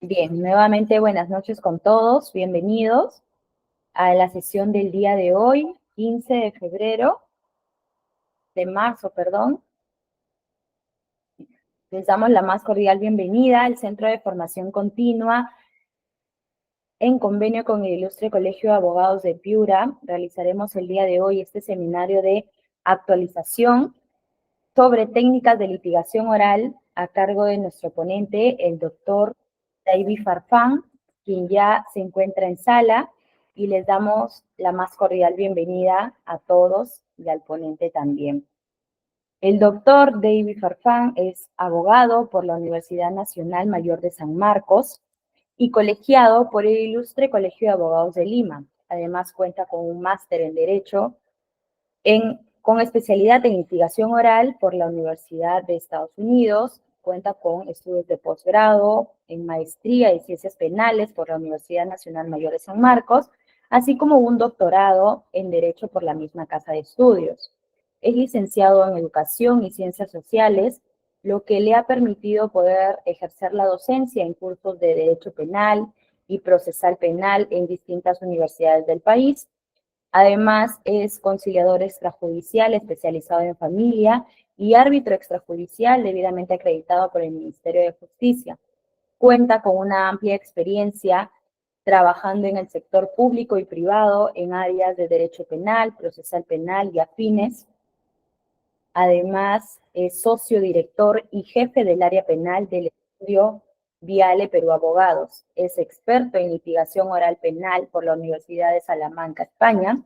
Bien, nuevamente buenas noches con todos. Bienvenidos a la sesión del día de hoy, 15 de marzo, perdón. Les damos la más cordial bienvenida al Centro de Formación Continua. En convenio con el Ilustre Colegio de Abogados de Piura, realizaremos el día de hoy este seminario de actualización sobre técnicas de litigación oral a cargo de nuestro ponente, el doctor David Farfán, quien ya se encuentra en sala, y les damos la más cordial bienvenida a todos y al ponente también. El doctor David Farfán es abogado por la Universidad Nacional Mayor de San Marcos y colegiado por el Ilustre Colegio de Abogados de Lima. Además cuenta con un máster en Derecho con especialidad en litigación oral por la Universidad de Estados Unidos. Cuenta con estudios de posgrado en maestría en ciencias penales por la Universidad Nacional Mayor de San Marcos, así como un doctorado en Derecho por la misma casa de estudios. Es licenciado en Educación y Ciencias Sociales, lo que le ha permitido poder ejercer la docencia en cursos de Derecho Penal y Procesal Penal en distintas universidades del país. Además, es conciliador extrajudicial especializado en familia y árbitro extrajudicial debidamente acreditado por el Ministerio de Justicia. Cuenta con una amplia experiencia trabajando en el sector público y privado en áreas de derecho penal, procesal penal y afines. Además, es socio director y jefe del área penal del estudio Viale Perú Abogados. Es experto en litigación oral penal por la Universidad de Salamanca, España,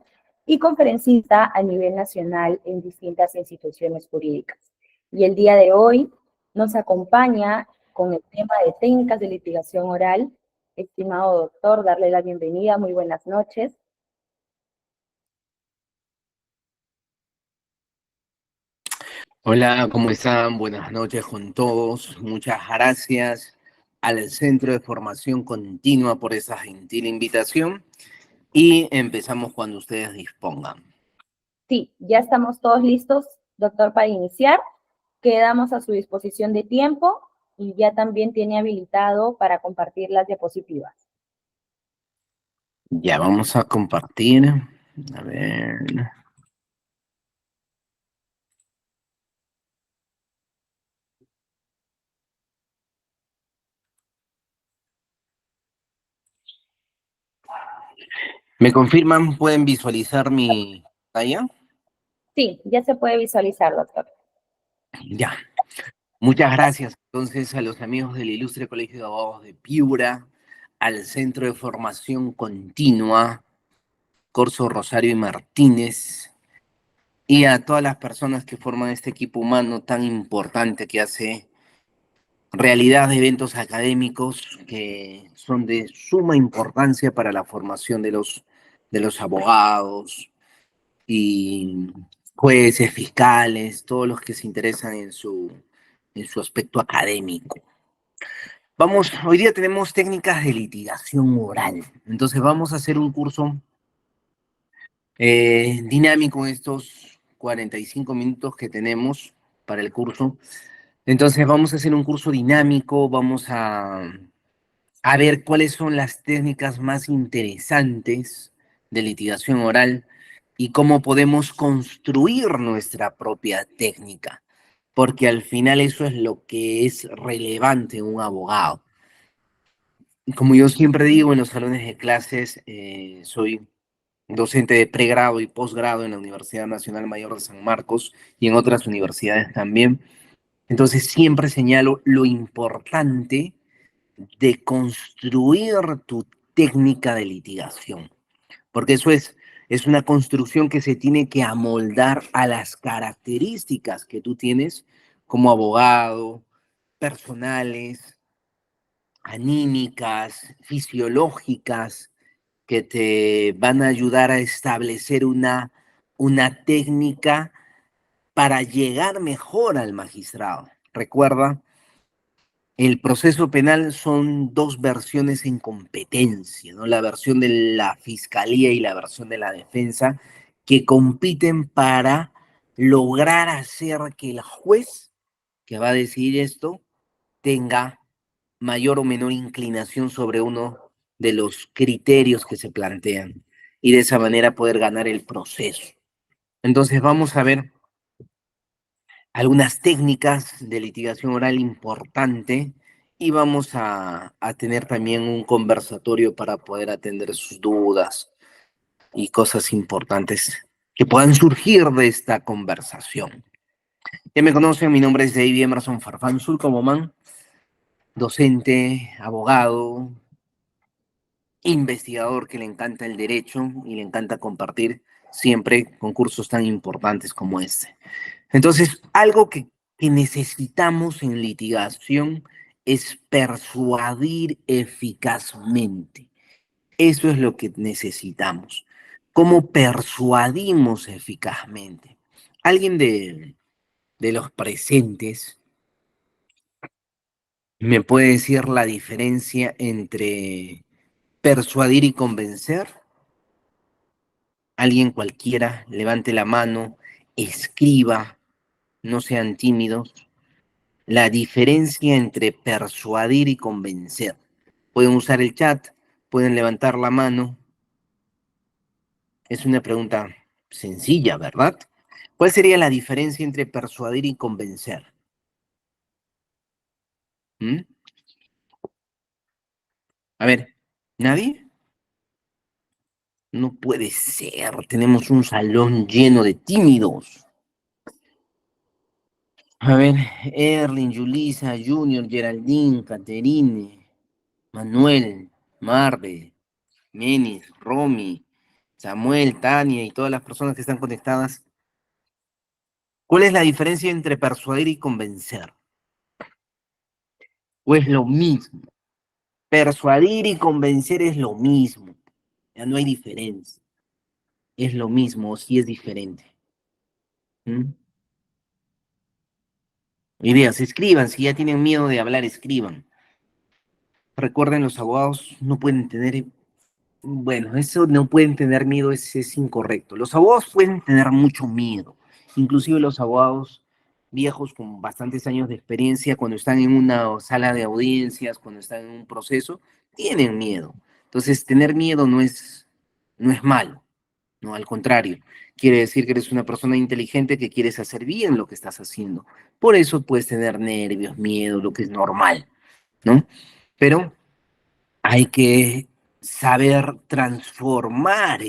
y conferencista a nivel nacional en distintas instituciones jurídicas. Y el día de hoy nos acompaña con el tema de técnicas de litigación oral. Estimado doctor, darle la bienvenida. Muy buenas noches. Hola, ¿cómo están? Buenas noches con todos. Muchas gracias al Centro de Formación Continua por esa gentil invitación y empezamos cuando ustedes dispongan. Sí, ya estamos todos listos, doctor, para iniciar. Quedamos a su disposición de tiempo y ya también tiene habilitado para compartir las diapositivas. Ya vamos a compartir. A ver. ¿Me confirman? ¿Pueden visualizar mi pantalla? Sí, ya se puede visualizar, doctor. Ya. Muchas gracias entonces a los amigos del Ilustre Colegio de Abogados de Piura, al Centro de Formación Continua, Corso Rosario y Martínez, y a todas las personas que forman este equipo humano tan importante que hace realidad de eventos académicos que son de suma importancia para la formación de los abogados y jueces, fiscales, todos los que se interesan en su aspecto académico. Vamos, hoy día tenemos técnicas de litigación oral, entonces vamos a hacer un curso dinámico en estos 45 minutos que tenemos para el curso. Entonces vamos a hacer un curso dinámico, a ver cuáles son las técnicas más interesantes de litigación oral y cómo podemos construir nuestra propia técnica, porque al final eso es lo que es relevante en un abogado. Como yo siempre digo en los salones de clases, soy docente de pregrado y posgrado en la Universidad Nacional Mayor de San Marcos y en otras universidades también. Entonces siempre señalo lo importante de construir tu técnica de litigación, porque es una construcción que se tiene que amoldar a las características que tú tienes como abogado, personales, anímicas, fisiológicas, que te van a ayudar a establecer una técnica para llegar mejor al magistrado. Recuerda, el proceso penal son dos versiones en competencia, ¿no? La versión de la fiscalía y la versión de la defensa, que compiten para lograr hacer que el juez que va a decidir esto tenga mayor o menor inclinación sobre uno de los criterios que se plantean y de esa manera poder ganar el proceso. Entonces vamos a ver algunas técnicas de litigación oral importante y vamos a tener también un conversatorio para poder atender sus dudas y cosas importantes que puedan surgir de esta conversación. Ya me conocen, mi nombre es David Emerson Farfán Sulcomoman, docente, abogado, investigador que le encanta el derecho y le encanta compartir siempre con cursos tan importantes como este. Entonces, algo que necesitamos en litigación es persuadir eficazmente. Eso es lo que necesitamos. ¿Cómo persuadimos eficazmente? ¿Alguien de los presentes me puede decir la diferencia entre persuadir y convencer? Alguien cualquiera, levante la mano, escriba, no sean tímidos. La diferencia entre persuadir y convencer. Pueden usar el chat, pueden levantar la mano. Es una pregunta sencilla, ¿verdad? ¿Cuál sería la diferencia entre persuadir y convencer? ¿Mm? A ver, ¿nadie? No puede ser. Tenemos un salón lleno de tímidos. A ver, Erling, Yulisa, Junior, Geraldine, Caterine, Manuel, Marve, Menis, Romy, Samuel, Tania y todas las personas que están conectadas. ¿Cuál es la diferencia entre persuadir y convencer? ¿O es lo mismo? Persuadir y convencer es lo mismo. Ya no hay diferencia. Es lo mismo o sí es diferente. ¿Mm? Ideas, escriban. Si ya tienen miedo de hablar, escriban. Recuerden, los abogados no pueden tener, bueno, eso no pueden tener miedo, es incorrecto. Los abogados pueden tener mucho miedo. Inclusive los abogados viejos con bastantes años de experiencia, cuando están en una sala de audiencias, cuando están en un proceso, tienen miedo. Entonces, tener miedo no es malo. No, al contrario, quiere decir que eres una persona inteligente que quieres hacer bien lo que estás haciendo. Por eso puedes tener nervios, miedo, lo que es normal, ¿no? Pero hay que saber transformar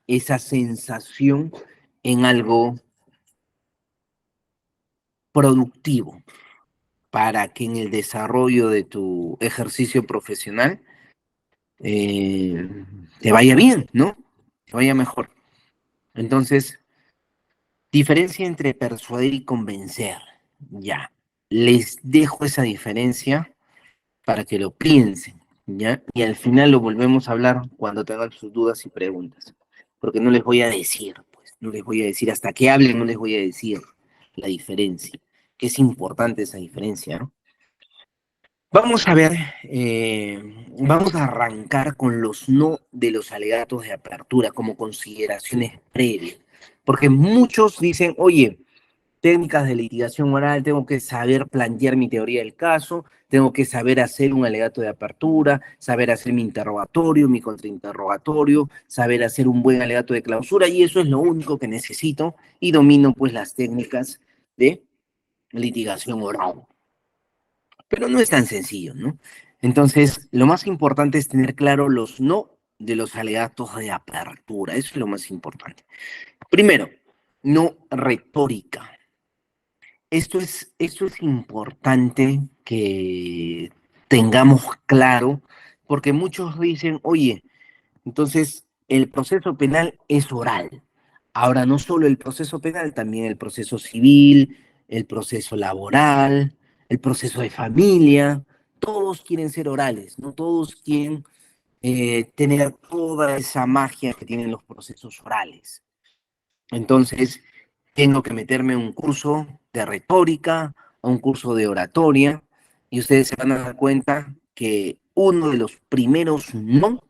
esa sensación en algo productivo para que en el desarrollo de tu ejercicio profesional eh, te vaya bien, ¿no? Te vaya mejor. Entonces, diferencia entre persuadir y convencer. Ya, les dejo esa diferencia para que lo piensen, ¿ya? Y al final lo volvemos a hablar cuando tengan sus dudas y preguntas. Porque no les voy a decir, pues, no les voy a decir, hasta que hablen, no les voy a decir la diferencia. Es importante esa diferencia, ¿no? Vamos a ver, vamos a arrancar con los no de los alegatos de apertura como consideraciones previas. Porque muchos dicen, oye, técnicas de litigación oral, tengo que saber plantear mi teoría del caso, tengo que saber hacer un alegato de apertura, saber hacer mi interrogatorio, mi contrainterrogatorio, saber hacer un buen alegato de clausura, y eso es lo único que necesito, y domino pues las técnicas de litigación oral. Pero no es tan sencillo, ¿no? Entonces, lo más importante es tener claro los no de los alegatos de apertura, eso es lo más importante. Primero, no retórica. Esto es importante que tengamos claro, porque muchos dicen, oye, entonces el proceso penal es oral. Ahora, no solo el proceso penal, también el proceso civil, el proceso laboral, el proceso de familia, todos quieren ser orales, no todos quieren tener toda esa magia que tienen los procesos orales. Entonces, tengo que meterme en un curso de retórica, a un curso de oratoria, y ustedes se van a dar cuenta que uno de los primeros no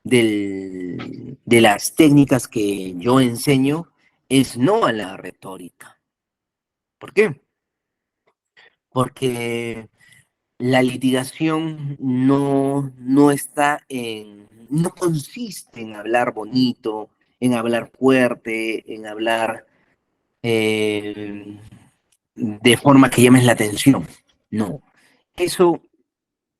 de las técnicas que yo enseño es no a la retórica. ¿Por qué? Porque la litigación no consiste en hablar bonito, en hablar fuerte, en hablar eh, de forma que llames la atención. No. Eso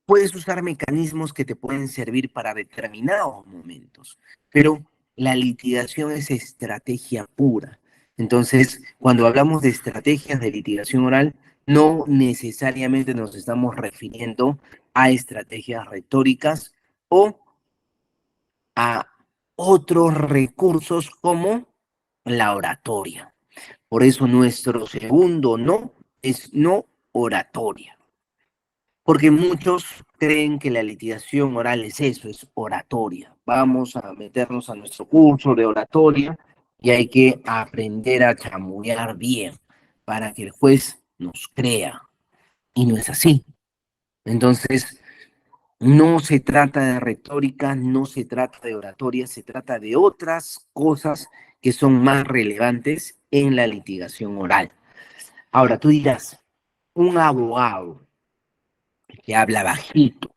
puedes usar mecanismos que te pueden servir para determinados momentos, pero la litigación es estrategia pura. Entonces, cuando hablamos de estrategias de litigación oral, no necesariamente nos estamos refiriendo a estrategias retóricas o a otros recursos como la oratoria. Por eso nuestro segundo no es no oratoria. Porque muchos creen que la litigación oral es eso, es oratoria. Vamos a meternos a nuestro curso de oratoria y hay que aprender a chamullar bien para que el juez nos crea. Y no es así. Entonces, no se trata de retórica, no se trata de oratoria, se trata de otras cosas que son más relevantes en la litigación oral. Ahora, tú dirás, un abogado que habla bajito,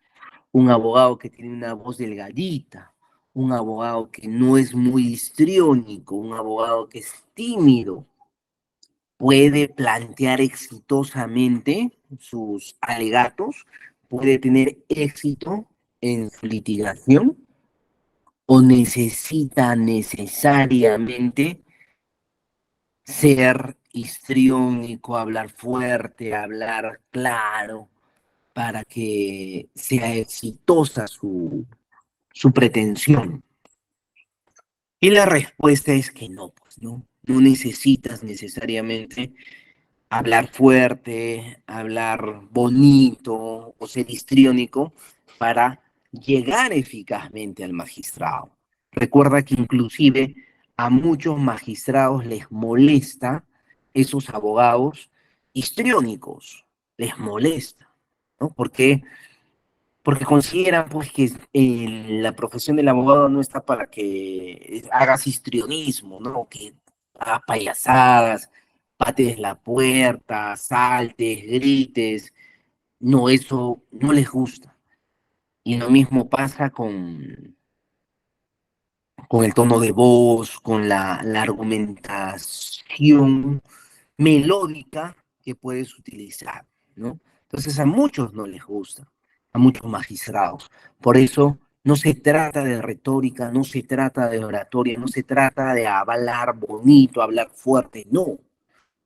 un abogado que tiene una voz delgadita, un abogado que no es muy histriónico, un abogado que es tímido, puede plantear exitosamente sus alegatos, puede tener éxito en su litigación o necesita necesariamente ser histriónico, hablar fuerte, hablar claro, para que sea exitosa su pretensión. Y la respuesta es que no, pues no. No necesitas necesariamente hablar fuerte, hablar bonito o ser histriónico para llegar eficazmente al magistrado. Recuerda que inclusive a muchos magistrados les molesta esos abogados histriónicos, les molesta, ¿no? Porque consideran pues que la profesión del abogado no está para que hagas histrionismo, ¿no? Que hagas payasadas, patees la puerta, saltes, grites. No, eso no les gusta. Y lo mismo pasa con el tono de voz, con la argumentación melódica que puedes utilizar, ¿no? Entonces a muchos no les gusta, a muchos magistrados. Por eso no se trata de retórica, no se trata de oratoria, no se trata de hablar bonito, hablar fuerte, no.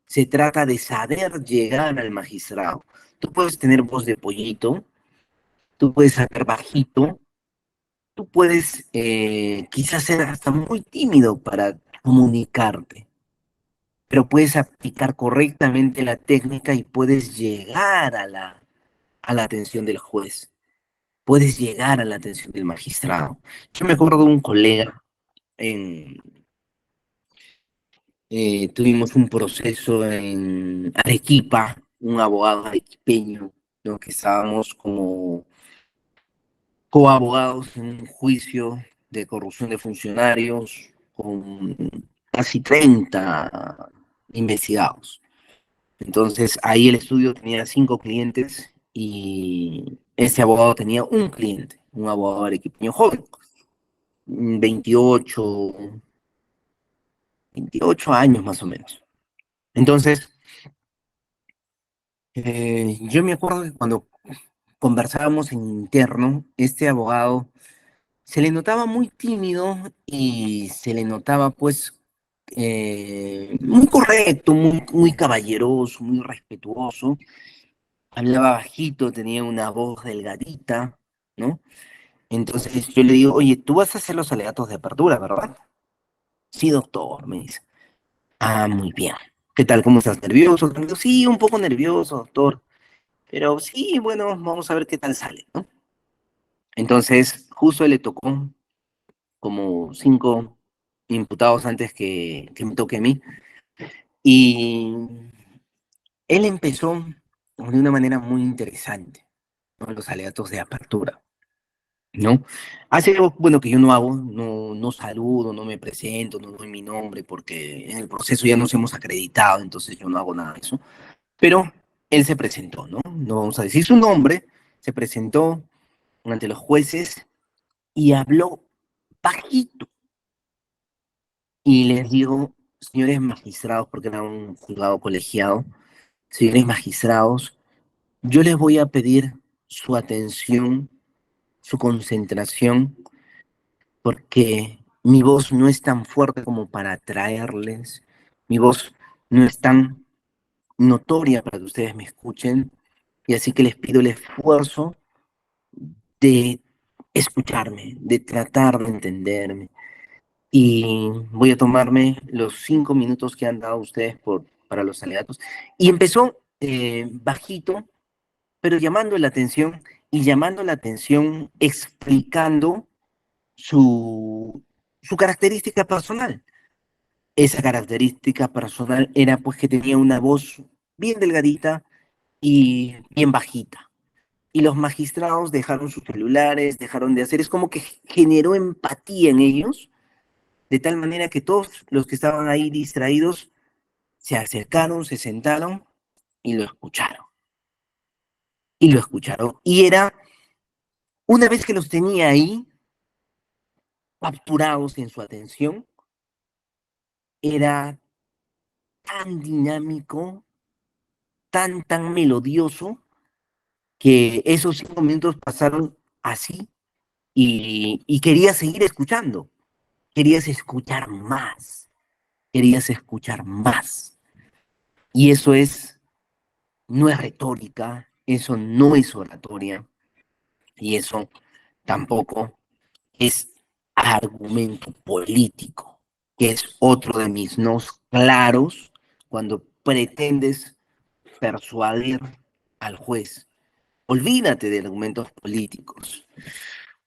Se trata de saber llegar al magistrado. Tú puedes tener voz de pollito, tú puedes hablar bajito, tú puedes quizás ser hasta muy tímido para comunicarte, pero puedes aplicar correctamente la técnica y puedes llegar a la atención del juez, puedes llegar a la atención del magistrado. Yo me acuerdo de un colega, en, tuvimos un proceso en Arequipa, un abogado arequipeño, ¿no? Que estábamos como coabogados en un juicio de corrupción de funcionarios con casi 30 investigados. Entonces ahí el estudio tenía 5 clientes y ese abogado tenía un cliente, un abogado arequipeño joven, 28, 28 años más o menos. Entonces, yo me acuerdo que cuando conversábamos en interno, este abogado se le notaba muy tímido y se le notaba pues muy correcto, muy caballeroso, muy respetuoso. Hablaba bajito, tenía una voz delgadita, ¿no? Entonces yo le digo, oye, tú vas a hacer los alegatos de apertura, ¿verdad? Sí, doctor, me dice. Ah, muy bien. ¿Qué tal? ¿Cómo estás? ¿Nervioso? Tranquilo. Sí, un poco nervioso, doctor. Pero sí, bueno, vamos a ver qué tal sale, ¿no? Entonces, justo le tocó como 5 imputados antes que me toque a mí. Y él empezó de una manera muy interesante, ¿no? Los alegatos de apertura. ¿No? Hace algo, bueno, que yo no hago, no saludo, no me presento, no doy mi nombre, porque en el proceso ya nos hemos acreditado, entonces yo no hago nada de eso. Pero él se presentó, ¿no? No vamos a decir su nombre, se presentó ante los jueces y habló bajito y les digo, señores magistrados, porque era un juzgado colegiado, señores magistrados, yo les voy a pedir su atención, su concentración, porque mi voz no es tan fuerte como para atraerles, mi voz no es tan notoria para que ustedes me escuchen, y así que les pido el esfuerzo de escucharme, de tratar de entenderme. Y voy a tomarme los 5 minutos que han dado ustedes para los alegatos. Y empezó bajito, pero llamando la atención y llamando la atención explicando su característica personal. Esa característica personal era pues que tenía una voz bien delgadita y bien bajita. Y los magistrados dejaron sus celulares, dejaron de hacer, es como que generó empatía en ellos, de tal manera que todos los que estaban ahí distraídos se acercaron, se sentaron y lo escucharon. Y lo escucharon. Y era, una vez que los tenía ahí, capturados en su atención, era tan dinámico, tan melodioso, que esos 5 minutos pasaron así y querías seguir escuchando, querías escuchar más, querías escuchar más. Y eso es, no es retórica, eso no es oratoria y eso tampoco es argumento político, que es otro de mis nos claros cuando pretendes persuadir al juez. Olvídate de argumentos políticos,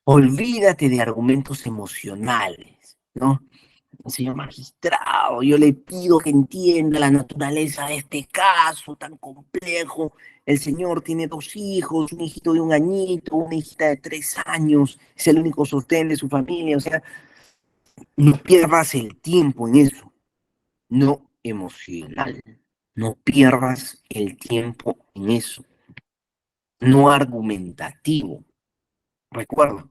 olvídate de argumentos emocionales, ¿no? Señor magistrado, yo le pido que entienda la naturaleza de este caso tan complejo. El señor tiene 2 hijos, un hijito de 1 añito, una hijita de 3 años, es el único sostén de su familia. O sea, no pierdas el tiempo en eso, no emocional. No pierdas el tiempo en eso, no argumentativo. Recuerda,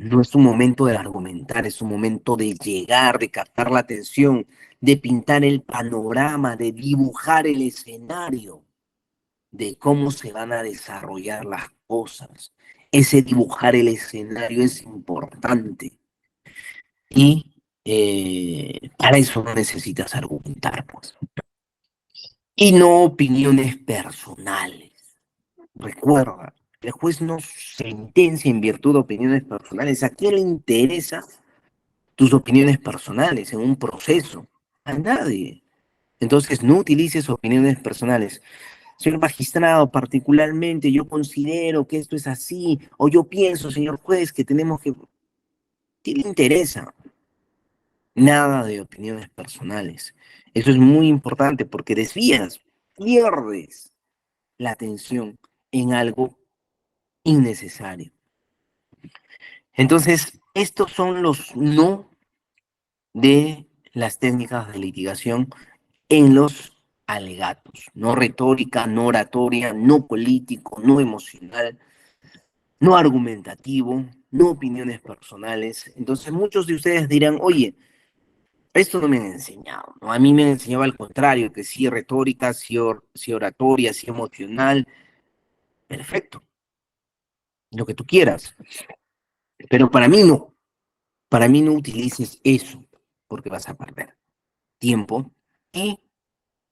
no es un momento de argumentar, es un momento de llegar, de captar la atención, de pintar el panorama, de dibujar el escenario, de cómo se van a desarrollar las cosas. Ese dibujar el escenario es importante y para eso no necesitas argumentar, pues. Y no opiniones personales. Recuerda, el juez no sentencia en virtud de opiniones personales. ¿A quién le interesa tus opiniones personales en un proceso? A nadie. Entonces, no utilices opiniones personales. Señor magistrado, particularmente yo considero que esto es así, o yo pienso, señor juez, que tenemos que... ¿Qué le interesa? Nada de opiniones personales. Eso es muy importante porque desvías, pierdes la atención en algo innecesario. Entonces, estos son los no de las técnicas de litigación en los alegatos. No retórica, no oratoria, no político, no emocional, no argumentativo, no opiniones personales. Entonces, muchos de ustedes dirán, oye, esto no me han enseñado, ¿no? A mí me han enseñado al contrario, que sí retórica, sí oratoria, sí emocional. Perfecto, lo que tú quieras. Pero para mí no. Para mí no utilices eso, porque vas a perder tiempo y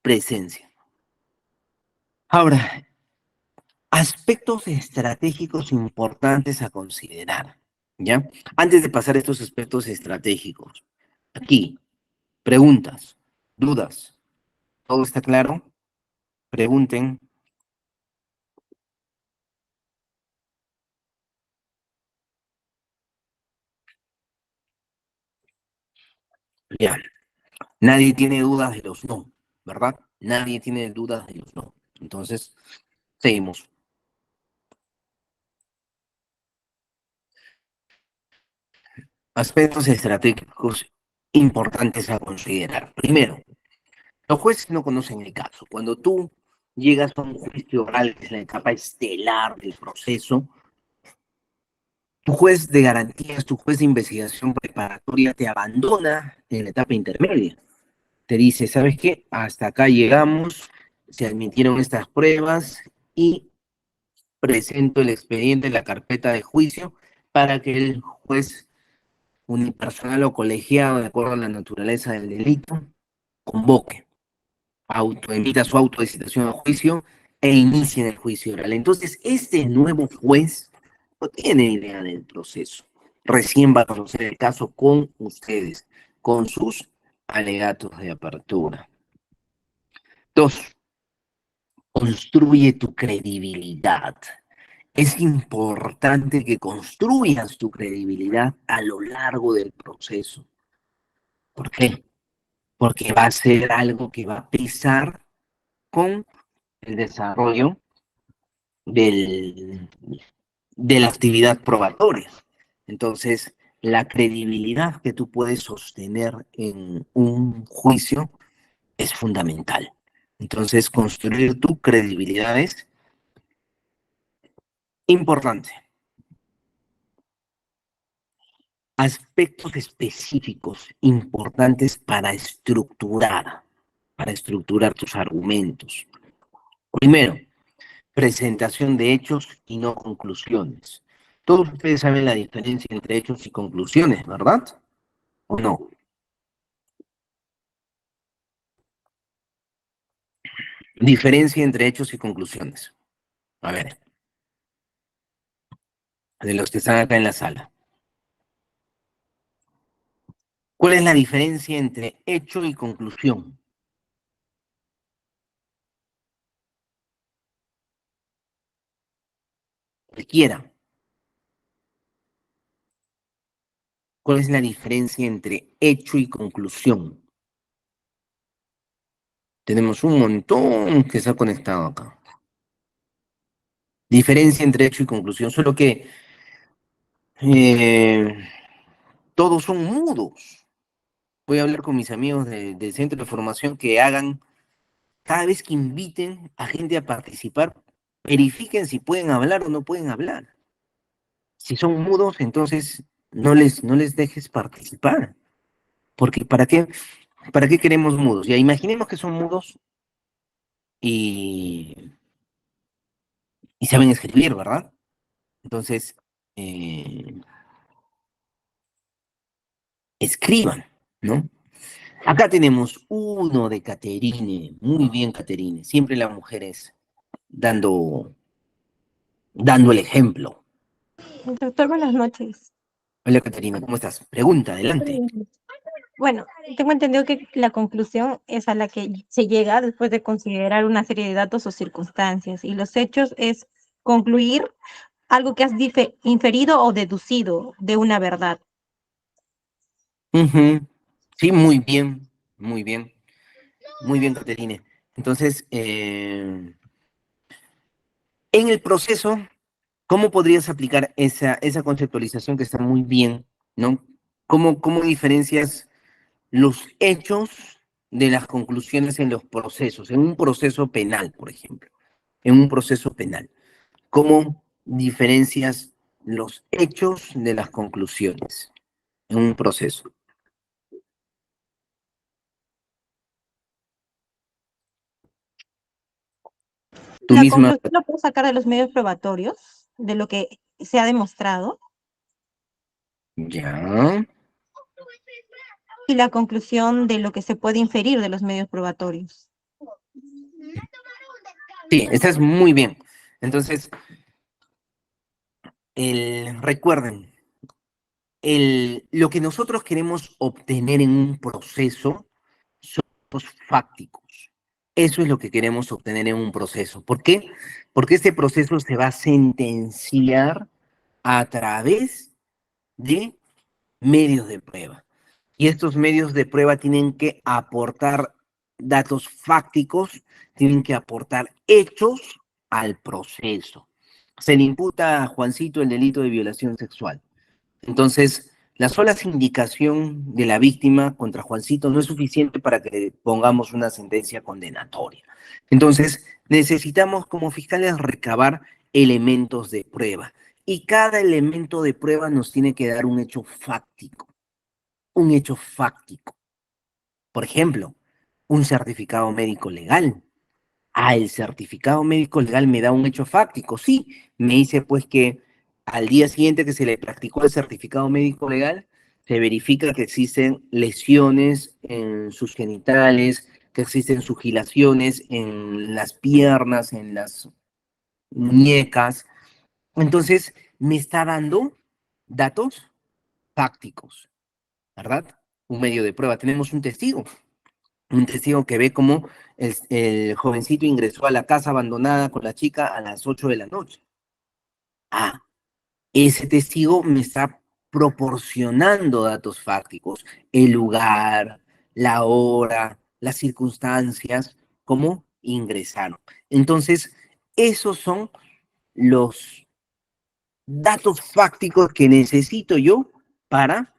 presencia. Ahora, aspectos estratégicos importantes a considerar, ¿ya? Antes de pasar a estos aspectos estratégicos, aquí, preguntas, dudas, ¿todo está claro? Pregunten, ya. Nadie tiene dudas de los no, ¿verdad? Nadie tiene dudas de los no. Entonces, seguimos. Aspectos estratégicos importantes a considerar. Primero, los jueces no conocen el caso. Cuando tú llegas a un juicio oral, que es la etapa estelar del proceso, tu juez de garantías, tu juez de investigación preparatoria te abandona en la etapa intermedia. Te dice, ¿sabes qué? Hasta acá llegamos, se admitieron estas pruebas y presento el expediente en la carpeta de juicio para que el juez unipersonal o colegiado, de acuerdo a la naturaleza del delito, convoque, emita su auto de citación a juicio e inicie el juicio oral. Entonces, este nuevo juez no tiene idea del proceso. Recién va a conocer el caso con ustedes, con sus alegatos de apertura. Dos, construye tu credibilidad. Es importante que construyas tu credibilidad a lo largo del proceso. ¿Por qué? Porque va a ser algo que va a pesar con el desarrollo del, de la actividad probatoria. Entonces, la credibilidad que tú puedes sostener en un juicio es fundamental. Entonces, construir tu credibilidad es importante. Aspectos específicos importantes para estructurar tus argumentos. Primero, presentación de hechos y no conclusiones. Todos ustedes saben la diferencia entre hechos y conclusiones, ¿verdad? ¿O no? Diferencia entre hechos y conclusiones. A ver, de los que están acá en la sala. ¿Cuál es la diferencia entre hecho y conclusión? Cualquiera. ¿Cuál es la diferencia entre hecho y conclusión? Tenemos un montón que se ha conectado acá. Diferencia entre hecho y conclusión, solo que eh, todos son mudos. Voy a hablar con mis amigos del centro de formación que hagan, cada vez que inviten a gente a participar, verifiquen si pueden hablar o no pueden hablar. Si son mudos, entonces no les dejes participar. Porque ¿para qué queremos mudos? Ya imaginemos que son mudos y, y saben escribir, ¿verdad? Entonces, eh, escriban, ¿no? Acá tenemos uno de Caterine, muy bien Caterine, siempre las mujeres dando el ejemplo. Doctor, buenas noches. Hola Caterina, ¿cómo estás? Pregunta, adelante. Bueno, tengo entendido que la conclusión es a la que se llega después de considerar una serie de datos o circunstancias, y los hechos es concluir algo que has inferido o deducido de una verdad. Ujú. Sí, muy bien, muy bien Caterina. Entonces, en el proceso, ¿cómo podrías aplicar esa conceptualización que está muy bien, ¿no? ¿Cómo diferencias los hechos de las conclusiones en los procesos, en un proceso penal, por ejemplo? En un proceso penal. ¿Cómo diferencias los hechos de las conclusiones en un proceso? Tú La misma, conclusión la puedo sacar de los medios probatorios, de lo que se ha demostrado, ya. y la conclusión de lo que se puede inferir de los medios probatorios. Sí, estás muy bien. Entonces, recuerden, lo que nosotros queremos obtener en un proceso son los fácticos. Eso es lo que queremos obtener en un proceso. ¿Por qué? Porque este proceso se va a sentenciar a través de medios de prueba. Y estos medios de prueba tienen que aportar datos fácticos, tienen que aportar hechos al proceso. Se le imputa a Juancito el delito de violación sexual. Entonces, la sola sindicación de la víctima contra Juancito no es suficiente para que le pongamos una sentencia condenatoria. Entonces, necesitamos como fiscales recabar elementos de prueba. Y cada elemento de prueba nos tiene que dar un hecho fáctico. Un hecho fáctico. Por ejemplo, un certificado médico legal. Ah, el certificado médico legal me da un hecho fáctico. Sí, me dice pues que al día siguiente que se le practicó el certificado médico legal, se verifica que existen lesiones en sus genitales, que existen sugilaciones en las piernas, en las muñecas. Entonces, me está dando datos fácticos, ¿verdad? Un medio de prueba. Tenemos un testigo que ve cómo el jovencito ingresó a la casa abandonada con la chica a las 8 de la noche. Ah, ese testigo me está proporcionando datos fácticos, el lugar, la hora, las circunstancias, cómo ingresaron. Entonces, esos son los datos fácticos que necesito yo para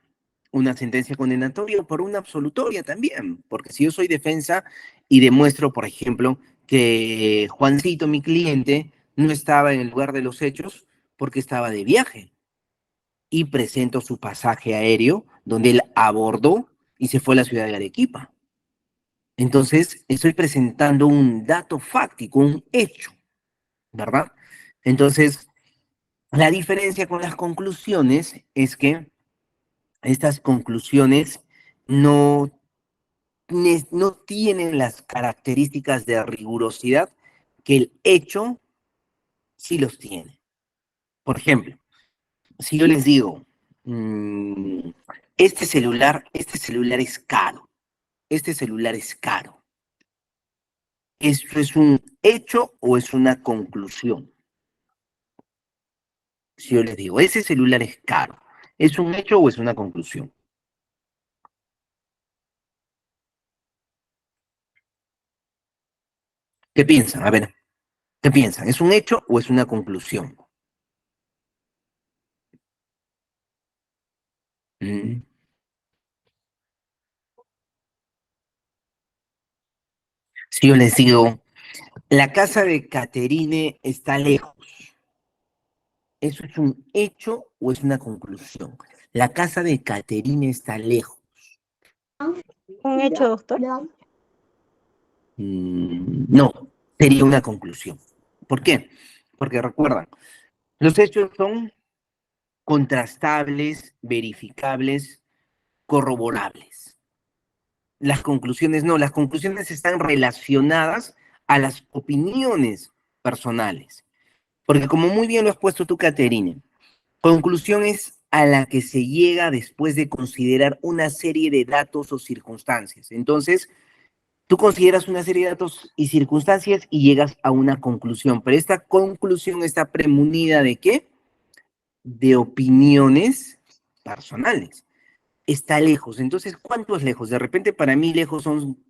una sentencia condenatoria o por una absolutoria también, porque si yo soy defensa y demuestro, por ejemplo, que Juancito, mi cliente, no estaba en el lugar de los hechos porque estaba de viaje y presento su pasaje aéreo donde él abordó y se fue a la ciudad de Arequipa. Entonces, estoy presentando un dato fáctico, un hecho, ¿verdad? Entonces, la diferencia con las conclusiones es que estas conclusiones no, no tienen las características de rigurosidad que el hecho sí los tiene. Por ejemplo, si yo les digo, mmm, este celular es caro, este celular es caro, ¿esto es un hecho o es una conclusión? Si yo les digo, ese celular es caro, ¿es un hecho o es una conclusión? ¿Qué piensan? A ver, ¿qué piensan? ¿Es un hecho o es una conclusión? Mm. Si yo les digo, la casa de Caterine está lejos, ¿eso es un hecho o es una conclusión? La casa de Caterine está lejos. Un hecho, doctor. No, sería una conclusión. ¿Por qué? Porque recuerdan, los hechos son contrastables, verificables, corroborables. Las conclusiones no, las conclusiones están relacionadas a las opiniones personales. Porque como muy bien lo has puesto tú, Caterina, conclusión es a la que se llega después de considerar una serie de datos o circunstancias. Entonces, tú consideras una serie de datos y circunstancias y llegas a una conclusión, pero esta conclusión está premunida ¿de qué? De opiniones personales. Está lejos. Entonces, ¿cuánto es lejos? De repente para mí lejos son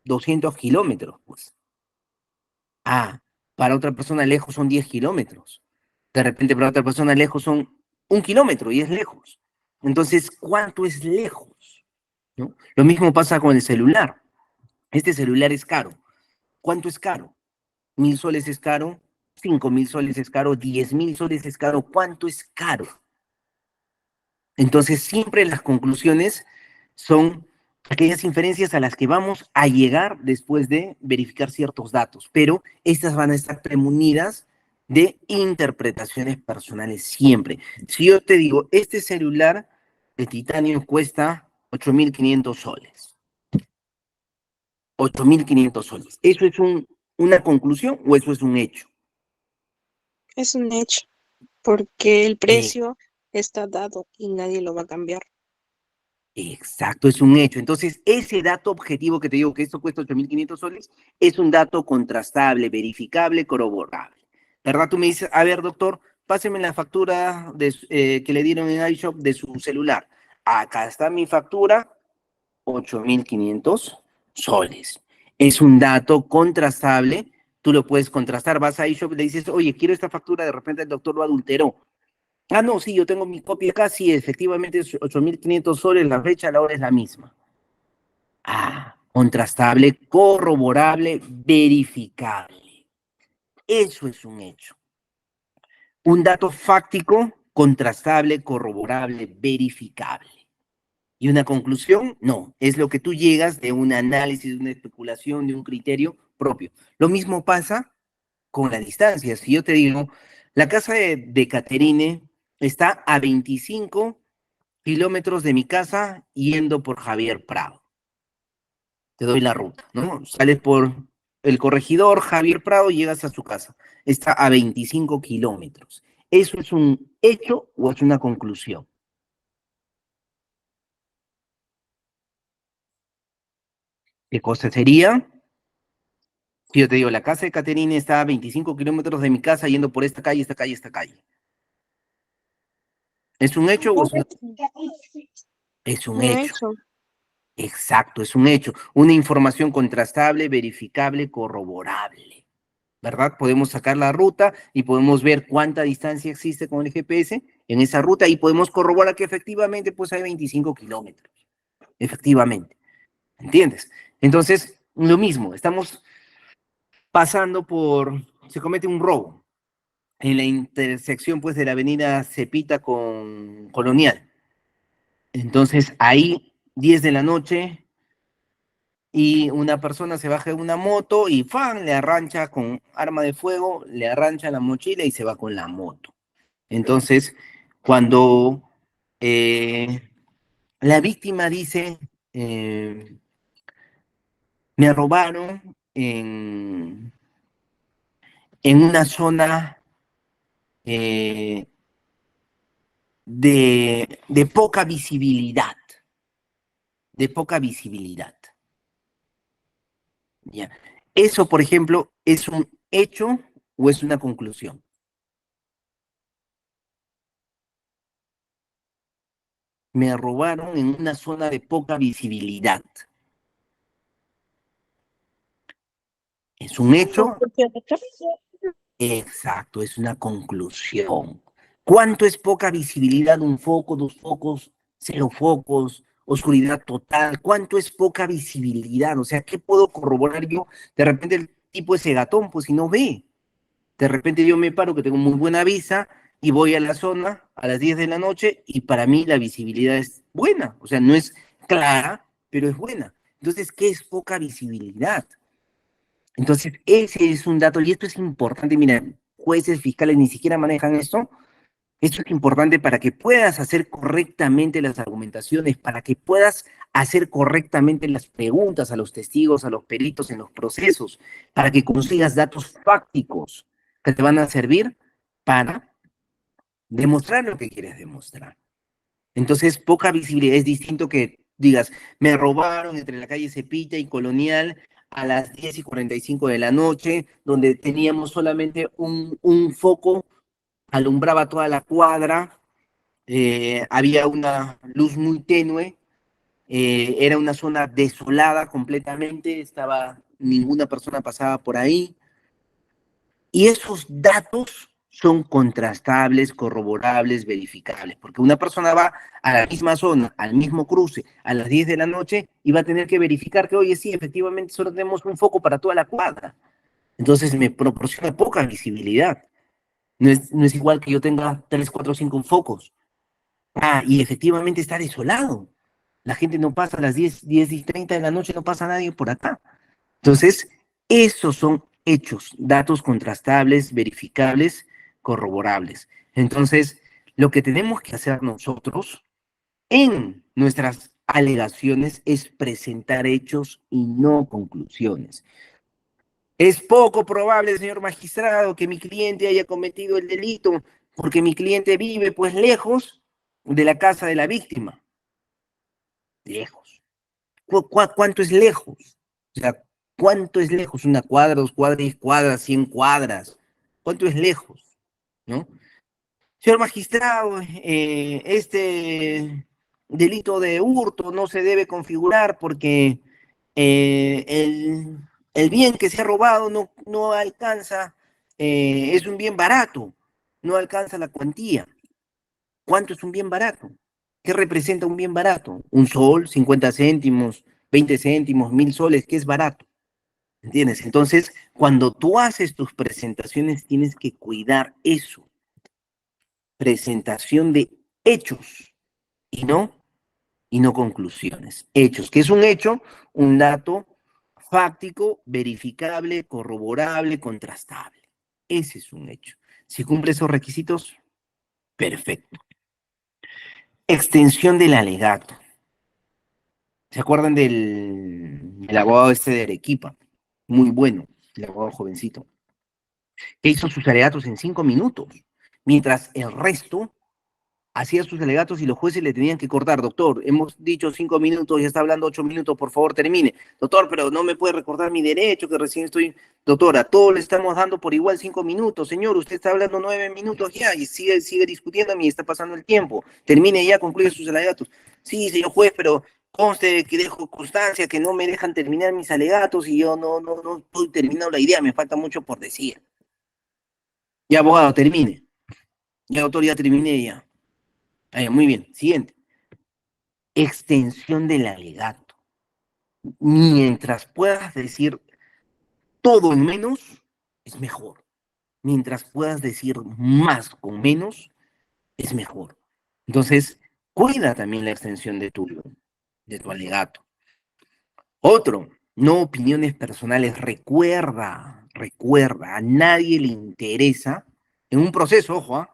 200 kilómetros, pues. Ah, para otra persona lejos son 10 kilómetros. De repente para otra persona lejos son 1 kilómetro y es lejos. Entonces, ¿cuánto es lejos? ¿No? Lo mismo pasa con el celular. Este celular es caro. ¿Cuánto es caro? 1.000 soles es caro, 5.000 soles es caro, 10.000 soles es caro. ¿Cuánto es caro? Entonces, siempre las conclusiones son aquellas inferencias a las que vamos a llegar después de verificar ciertos datos, pero estas van a estar premunidas de interpretaciones personales siempre. Si yo te digo, este celular de titanio cuesta 8.500 soles. 8.500 soles. ¿Eso es una conclusión o eso es un hecho? Es un hecho, porque el Eh, precio está dado y nadie lo va a cambiar. Exacto, es un hecho. Entonces, ese dato objetivo que te digo que esto cuesta 8.500 soles es un dato contrastable, verificable, corroborable. ¿Verdad? Tú me dices, a ver, doctor, páseme la factura que le dieron en iShop de su celular. Acá está mi factura, 8.500 soles. Es un dato contrastable. Tú lo puedes contrastar. Vas a iShop y le dices, oye, quiero esta factura, de repente el doctor lo adulteró. Ah, no, sí, yo tengo mi copia acá, sí, efectivamente es 8.500 soles, la fecha, la hora es la misma. Ah, contrastable, corroborable, verificable. Eso es un hecho. Un dato fáctico, contrastable, corroborable, verificable. ¿Y una conclusión? No, es lo que tú llegas de un análisis, de una especulación, de un criterio propio. Lo mismo pasa con la distancia. Si yo te digo, la casa de Caterine está a 25 kilómetros de mi casa yendo por Javier Prado. Te doy la ruta, ¿no? Sales por el corregidor Javier Prado y llegas a su casa. Está a 25 kilómetros. ¿Eso es un hecho o es una conclusión? ¿Qué cosa sería? Si yo te digo, la casa de Caterine está a 25 kilómetros de mi casa yendo por esta calle, esta calle, esta calle. ¿Es un hecho o es una... Es un Un hecho. hecho. Exacto, es un hecho. Una información contrastable, verificable, corroborable. ¿Verdad? Podemos sacar la ruta y podemos ver cuánta distancia existe con el GPS en esa ruta y podemos corroborar que efectivamente pues hay 25 kilómetros. Efectivamente. ¿Entiendes? Entonces, lo mismo, estamos pasando se comete un robo en la intersección pues de la avenida Cepita con Colonial. Entonces, ahí, 10 de la noche, y una persona se baja de una moto y ¡fam! Le arrancha con arma de fuego, le arrancha la mochila y se va con la moto. Entonces, cuando la víctima dice, me robaron en una zona eh, de poca visibilidad, de poca visibilidad. ¿Ya? Eso, por ejemplo, ¿es un hecho o es una conclusión? Me robaron en una zona de poca visibilidad. ¿Es un hecho? Exacto, es una conclusión. ¿Cuánto es poca visibilidad? ¿Un foco, dos focos, cero focos, oscuridad total? ¿Cuánto es poca visibilidad? O sea, ¿qué puedo corroborar yo? De repente el tipo ese gatón, pues si no ve. De repente yo me paro que tengo muy buena vista y voy a la zona a las 10 de la noche y para mí la visibilidad es buena. O sea, no es clara, pero es buena. Entonces, ¿qué es poca visibilidad? Entonces, ese es un dato, y esto es importante, mira, jueces, fiscales ni siquiera manejan esto. Esto es importante para que puedas hacer correctamente las argumentaciones, para que puedas hacer correctamente las preguntas a los testigos, a los peritos en los procesos, para que consigas datos fácticos que te van a servir para demostrar lo que quieres demostrar. Entonces, poca visibilidad es distinto que digas, me robaron entre la calle Cepita y Colonial a las 10:45 de la noche, donde teníamos solamente un foco, alumbraba toda la cuadra, había una luz muy tenue, era una zona desolada completamente, ninguna persona pasaba por ahí, y esos datos son contrastables, corroborables, verificables, porque una persona va a la misma zona, al mismo cruce, a las 10 de la noche y va a tener que verificar que, oye, sí, efectivamente solo tenemos un foco para toda la cuadra. Entonces me proporciona poca visibilidad. No es igual que yo tenga 3, 4, 5 focos. Ah, y efectivamente está desolado. La gente no pasa a las 10:30 de la noche, no pasa nadie por acá. Entonces, esos son hechos, datos contrastables, verificables, corroborables. Entonces, lo que tenemos que hacer nosotros en nuestras alegaciones es presentar hechos y no conclusiones. Es poco probable, señor magistrado, que mi cliente haya cometido el delito porque mi cliente vive pues lejos de la casa de la víctima. Lejos. ¿Cuánto es lejos? O sea, ¿cuánto es lejos? ¿Una cuadra, 2 cuadras, 10 cuadras, 100 cuadras? ¿Cuánto es lejos? ¿No? Señor magistrado, este delito de hurto no se debe configurar porque el bien que se ha robado no alcanza, es un bien barato, no alcanza la cuantía. ¿Cuánto es un bien barato? ¿Qué representa un bien barato? ¿Un sol, 50 céntimos, 20 céntimos, 1000 soles? ¿Qué es barato? ¿Entiendes? Entonces, cuando tú haces tus presentaciones, tienes que cuidar eso. Presentación de hechos y no conclusiones. Hechos, que es un hecho, un dato fáctico, verificable, corroborable, contrastable. Ese es un hecho. Si cumple esos requisitos, perfecto. Extensión del alegato. ¿Se acuerdan del abogado este de Arequipa? Muy bueno, el abogado jovencito, que hizo sus alegatos en 5 minutos, mientras el resto hacía sus alegatos y los jueces le tenían que cortar. Doctor, hemos dicho 5 minutos, ya está hablando 8 minutos, por favor termine. Doctor, pero no me puede recordar mi derecho, que recién estoy... Doctor, a todos le estamos dando por igual 5 minutos. Señor, usted está hablando 9 minutos ya y sigue discutiendo y está pasando el tiempo. Termine ya, concluye sus alegatos. Sí, señor juez, pero conste que dejo constancia que no me dejan terminar mis alegatos y yo no estoy terminando la idea, me falta mucho por decir. Ya, abogado, termine. Ya, doctor, ya terminé ya. Muy bien, siguiente. Extensión del alegato. Mientras puedas decir todo en menos, es mejor. Mientras puedas decir más con menos, es mejor. Entonces, cuida también la extensión de tu alegato. Otro, no opiniones personales. Recuerda, a nadie le interesa, en un proceso, ojo,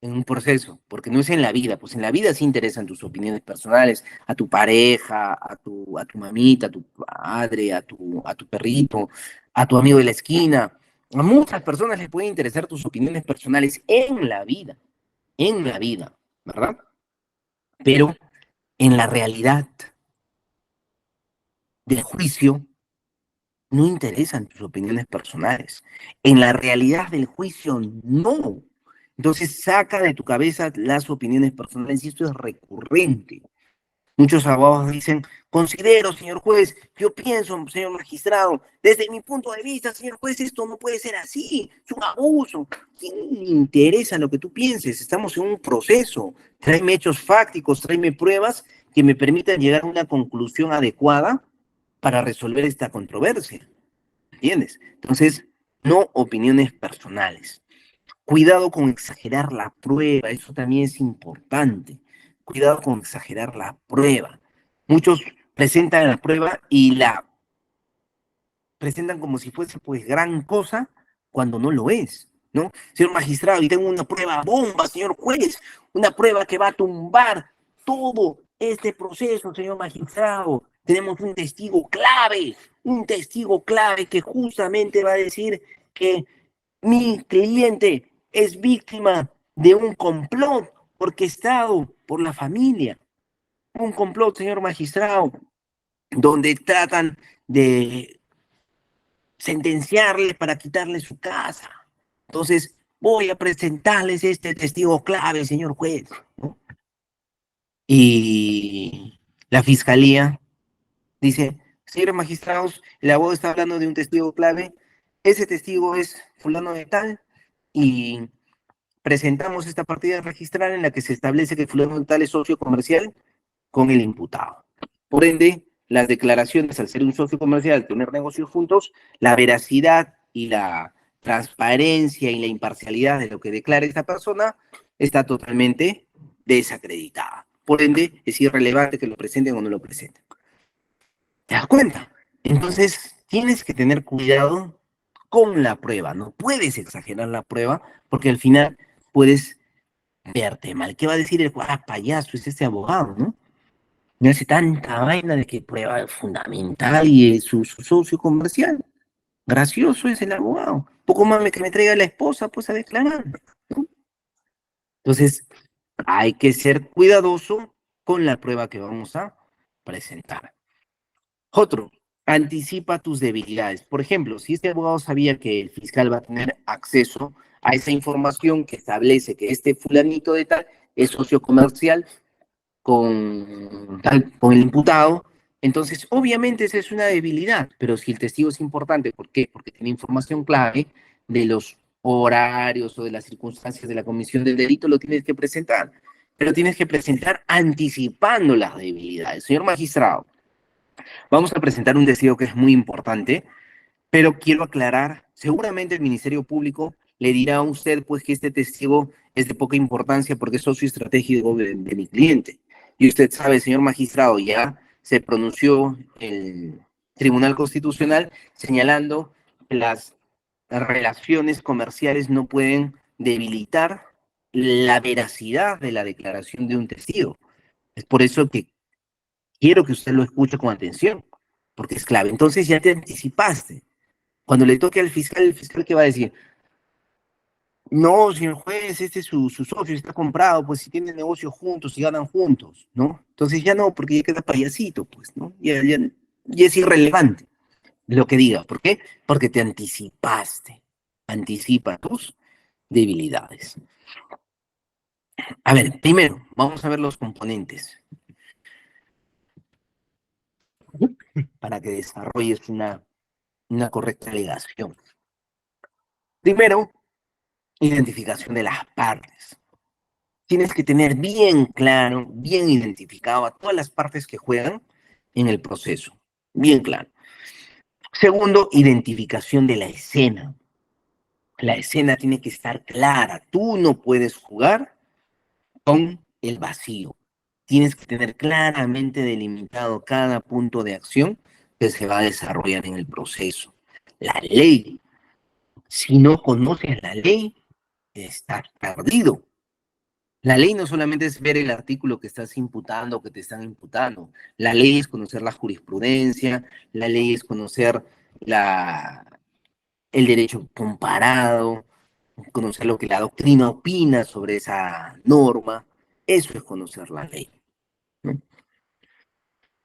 en un proceso, porque no es en la vida, pues en la vida sí interesan tus opiniones personales, a tu pareja, a tu mamita, a tu padre, a tu perrito, a tu amigo de la esquina. A muchas personas les pueden interesar tus opiniones personales en la vida, ¿verdad? Pero en la realidad del juicio no interesan tus opiniones personales. En la realidad del juicio no. Entonces saca de tu cabeza las opiniones personales y esto es recurrente. Muchos abogados dicen, considero, señor juez, yo pienso, señor magistrado, desde mi punto de vista, señor juez, esto no puede ser así, es un abuso. ¿Quién le interesa lo que tú pienses? Estamos en un proceso. Tráeme hechos fácticos, tráeme pruebas que me permitan llegar a una conclusión adecuada para resolver esta controversia. ¿Entiendes? Entonces, no opiniones personales. Cuidado con exagerar la prueba, eso también es importante. Cuidado con exagerar la prueba. Muchos presentan la prueba y la presentan como si fuese pues gran cosa cuando no lo es, ¿no? Señor magistrado, y tengo una prueba bomba, señor juez, una prueba que va a tumbar todo este proceso, señor magistrado. Tenemos un testigo clave que justamente va a decir que mi cliente es víctima de un complot orquestado por la familia. Un complot, señor magistrado, donde tratan de sentenciarle para quitarle su casa. Entonces, voy a presentarles este testigo clave, señor juez, ¿no? Y la fiscalía dice, señores magistrados, el abogado está hablando de un testigo clave, ese testigo es fulano de tal, y presentamos esta partida registral en la que se establece que fulano de tal es socio comercial con el imputado. Por ende, las declaraciones, al ser un socio comercial, tener negocios juntos, la veracidad y la transparencia y la imparcialidad de lo que declara esta persona está totalmente desacreditada. Por ende, es irrelevante que lo presenten o no lo presenten. ¿Te das cuenta? Entonces, tienes que tener cuidado con la prueba. No puedes exagerar la prueba porque al final puedes verte mal. ¿Qué va a decir el payaso? Es este abogado, ¿no? No hace tanta vaina de que prueba fundamental y es su socio comercial. Gracioso es el abogado. Poco más que me traiga la esposa, pues a declarar, ¿no? Entonces, hay que ser cuidadoso con la prueba que vamos a presentar. Otro, anticipa tus debilidades. Por ejemplo, si este abogado sabía que el fiscal va a tener acceso a esa información que establece que este fulanito de tal es socio comercial con el imputado, entonces obviamente esa es una debilidad, pero si el testigo es importante, ¿por qué? Porque tiene información clave de los horarios o de las circunstancias de la comisión del delito, lo tienes que presentar, pero tienes que presentar anticipando las debilidades. Señor magistrado, vamos a presentar un testigo que es muy importante, Pero quiero aclarar, seguramente el Ministerio Público le dirá a usted pues que este testigo es de poca importancia porque es socio estratégico de mi cliente. Y usted sabe, señor magistrado, ya se pronunció el Tribunal Constitucional señalando que las relaciones comerciales no pueden debilitar la veracidad de la declaración de un testigo. Es por eso que quiero que usted lo escuche con atención, porque es clave. Entonces ya te anticipaste. Cuando le toque al fiscal, el fiscal, ¿qué va a decir? No, señor juez, este es su socio, está comprado, pues si tienen negocios juntos y ganan juntos, ¿no? Entonces ya no, porque ya queda payasito, pues, ¿no? Ya es irrelevante lo que diga. ¿Por qué? Porque te anticipaste. Anticipa tus debilidades. A ver, primero, vamos a ver los componentes para que desarrolles una correcta alegación. Primero, identificación de las partes. Tienes que tener bien claro, bien identificado a todas las partes que juegan en el proceso. Bien claro. Segundo, identificación de la escena. La escena tiene que estar clara. Tú no puedes jugar con el vacío. Tienes que tener claramente delimitado cada punto de acción que se va a desarrollar en el proceso. La ley. Si no conoces la ley, estás perdido. La ley no solamente es ver el artículo que estás imputando o que te están imputando. La ley es conocer la jurisprudencia, la ley es conocer el derecho comparado, conocer lo que la doctrina opina sobre esa norma. Eso es conocer la ley, ¿no?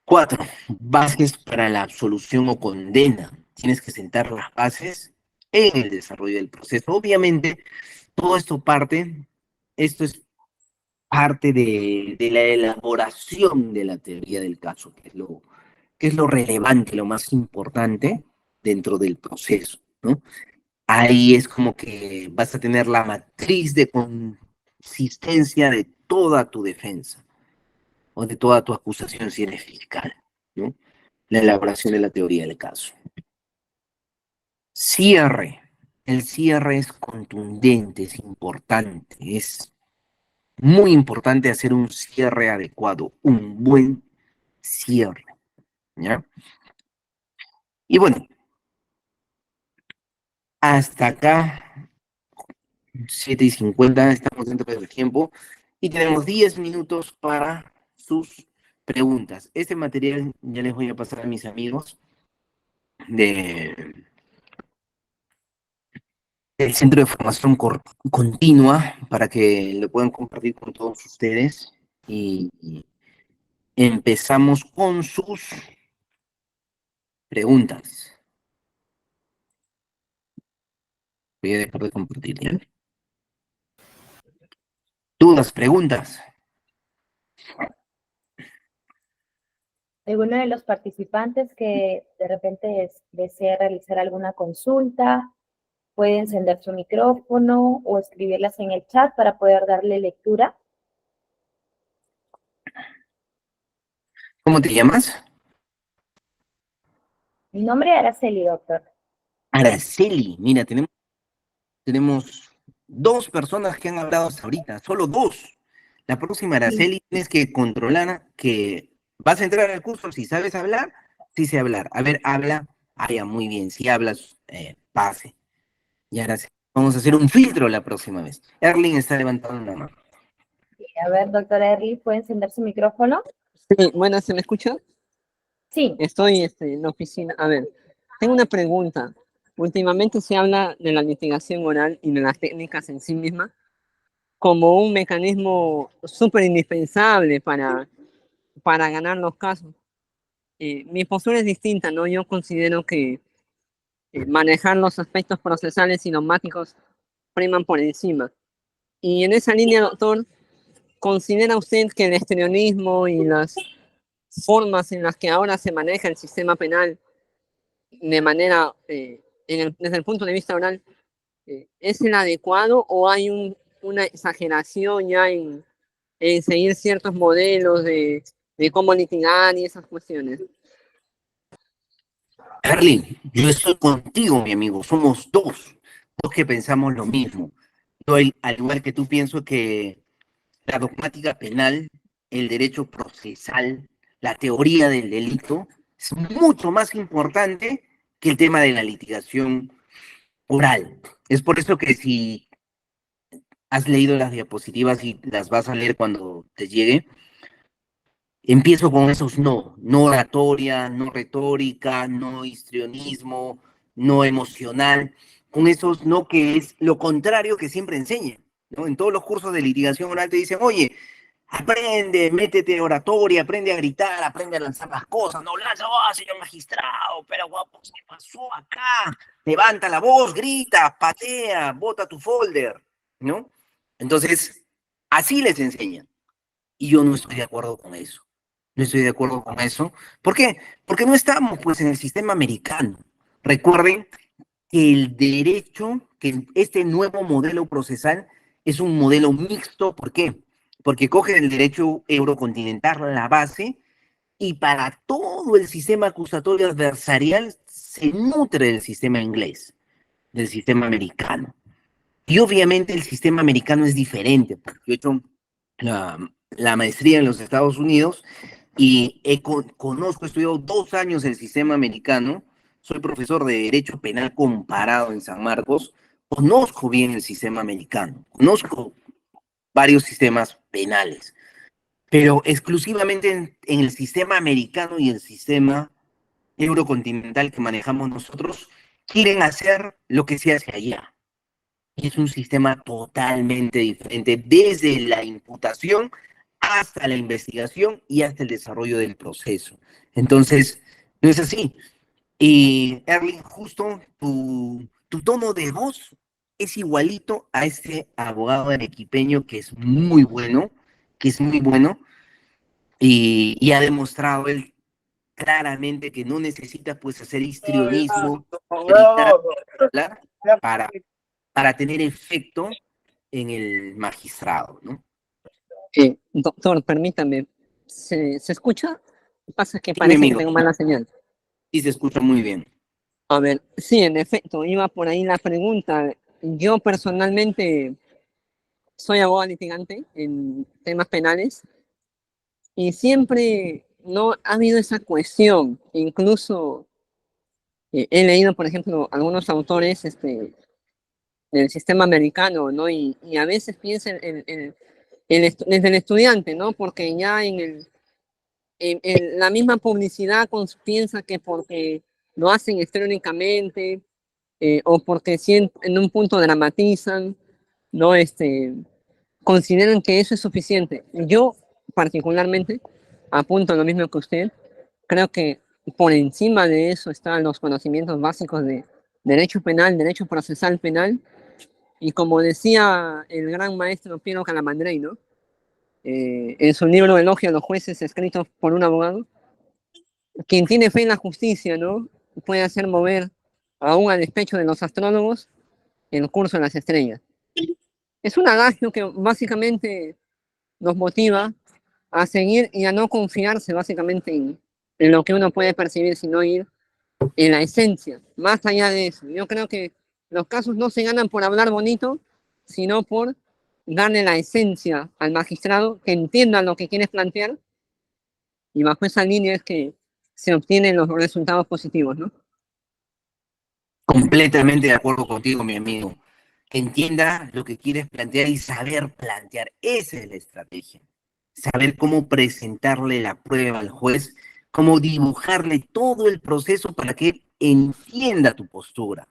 4, bases para la absolución o condena. Tienes que sentar las bases en el desarrollo del proceso. Obviamente, todo esto es parte de la elaboración de la teoría del caso, que es lo relevante, lo más importante dentro del proceso, ¿no? Ahí es como que vas a tener la matriz de consistencia de toda tu defensa o de toda tu acusación si eres fiscal, ¿no? La elaboración de la teoría del caso. Cierre. El cierre es contundente, es importante, es muy importante hacer un cierre adecuado, un buen cierre, ¿ya? Y bueno, hasta acá, 7:50, estamos dentro del tiempo y tenemos 10 minutos para sus preguntas. Este material ya les voy a pasar a mis amigos de, del Centro de Formación Continua para que lo puedan compartir con todos ustedes y empezamos con sus preguntas. Voy a dejar de compartir, ¿ya? Dudas, preguntas. ¿Alguno de los participantes que de repente desea realizar alguna consulta puede encender su micrófono o escribirlas en el chat para poder darle lectura? ¿Cómo te llamas? Mi nombre es Araceli, doctor. Araceli. Mira, tenemos 2 personas que han hablado hasta ahorita, solo 2. La próxima, Araceli, tienes que controlar que vas a entrar al curso. Si sabes hablar, sí sé hablar. A ver, habla. Ah, ya, muy bien. Si hablas, pase. Y ahora sí, vamos a hacer un filtro la próxima vez. Erling está levantando la mano. A ver, doctora Erly, ¿puede encender su micrófono? Sí, bueno, ¿se me escucha? Sí. Estoy en la oficina. A ver, tengo una pregunta. Últimamente se habla de la litigación oral y de las técnicas en sí mismas como un mecanismo súper indispensable para ganar los casos. Mi postura es distinta, ¿no? Yo considero que manejar los aspectos procesales y dogmáticos priman por encima. Y en esa línea, doctor, ¿considera usted que el exteriorismo y las formas en las que ahora se maneja el sistema penal de manera, desde el punto de vista oral, es el adecuado o hay una exageración ya en seguir ciertos modelos de cómo litigar y esas cuestiones? Erling, yo estoy contigo, mi amigo. Somos dos que pensamos lo mismo. Yo, al igual que tú, pienso que la dogmática penal, el derecho procesal, la teoría del delito, es mucho más importante que el tema de la litigación oral. Es por eso que si has leído las diapositivas y las vas a leer cuando te llegue, empiezo con esos no, no oratoria, no retórica, no histrionismo, no emocional, con esos no que es lo contrario que siempre enseñan, ¿no? En todos los cursos de litigación oral te dicen, oye, aprende, métete oratoria, aprende a gritar, aprende a lanzar las cosas, no lanza, oh, señor magistrado, pero guapo, ¿qué pasó acá? Levanta la voz, grita, patea, bota tu folder, ¿no? Entonces, así les enseñan. Y yo no estoy de acuerdo con eso. No estoy de acuerdo con eso. ¿Por qué? Porque no estamos pues en el sistema americano. Recuerden que el derecho, que este nuevo modelo procesal es un modelo mixto. ¿Por qué? Porque coge el derecho eurocontinental la base y para todo el sistema acusatorio adversarial se nutre del sistema inglés, del sistema americano. Y obviamente el sistema americano es diferente, porque yo he hecho la maestría en los Estados Unidos y conozco, he estudiado 2 años el sistema americano, soy profesor de Derecho Penal Comparado en San Marcos, conozco bien el sistema americano, conozco varios sistemas penales, pero exclusivamente en el sistema americano y el sistema eurocontinental que manejamos nosotros, quieren hacer lo que se hace allá. Es un sistema totalmente diferente, desde la imputación hasta la investigación y hasta el desarrollo del proceso. Entonces, no es así. Y Erling, justo tu tono de voz es igualito a este abogado arequipeño que es muy bueno, que es muy bueno, y ha demostrado él claramente que no necesita pues hacer histrionismo, gritar, hablar, para, para tener efecto en el magistrado, ¿no? Doctor, permítame, ¿se escucha? Pasa que Sí, mi parece que amigo, tengo mala señal. sí se escucha muy bien. A ver, sí, en efecto, iba por ahí la pregunta. Yo personalmente soy abogado litigante en temas penales y siempre no ha habido esa cuestión. Incluso he leído, por ejemplo, algunos autores del sistema americano, ¿no? Y a veces pienso desde el estudiante, ¿no? Porque ya en la misma publicidad piensa que porque lo hacen electrónicamente o porque si en un punto dramatizan, ¿no? Consideran que eso es suficiente. Yo, particularmente, apunto lo mismo que usted. Creo que por encima de eso están los conocimientos básicos de derecho penal, derecho procesal penal, y como decía el gran maestro Piero Calamandrei, ¿no? En su libro Elogio a los jueces, escrito por un abogado, quien tiene fe en la justicia, ¿no? Puede hacer mover, aún al despecho de los astrólogos, el curso de las estrellas. Es un adagio que básicamente nos motiva a seguir y a no confiarse básicamente en lo que uno puede percibir, sino ir en la esencia, más allá de eso. Yo creo que los casos no se ganan por hablar bonito, sino por darle la esencia al magistrado, que entienda lo que quieres plantear, y bajo esa línea es que se obtienen los resultados positivos, ¿no? Completamente de acuerdo contigo, mi amigo. Que entienda lo que quieres plantear y saber plantear. Esa es la estrategia. Saber cómo presentarle la prueba al juez, cómo dibujarle todo el proceso para que él entienda tu postura.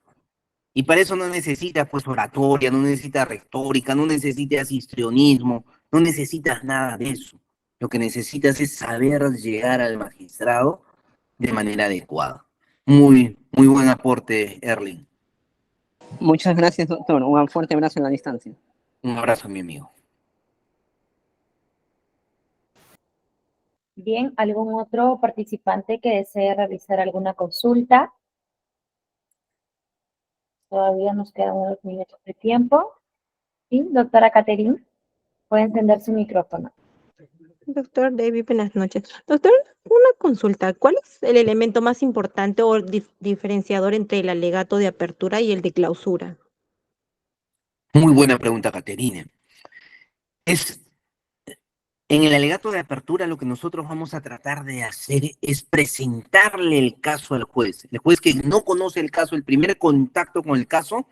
Y para eso no necesitas pues oratoria, no necesitas retórica, no necesitas histrionismo, no necesitas nada de eso. Lo que necesitas es saber llegar al magistrado de manera adecuada. Muy buen aporte, Erling. Muchas gracias, doctor. Un fuerte abrazo en la distancia. Un abrazo, mi amigo. Bien, ¿algún otro participante que desee realizar alguna consulta? Todavía nos quedan unos minutos de tiempo. Sí, doctora Caterine, puede encender su micrófono. Doctor David, buenas noches. Doctor, una consulta. ¿Cuál es el elemento más importante o diferenciador entre el alegato de apertura y el de clausura? Muy buena pregunta, Caterina. En el alegato de apertura lo que nosotros vamos a tratar de hacer es presentarle el caso al juez. El juez que no conoce el caso, el primer contacto con el caso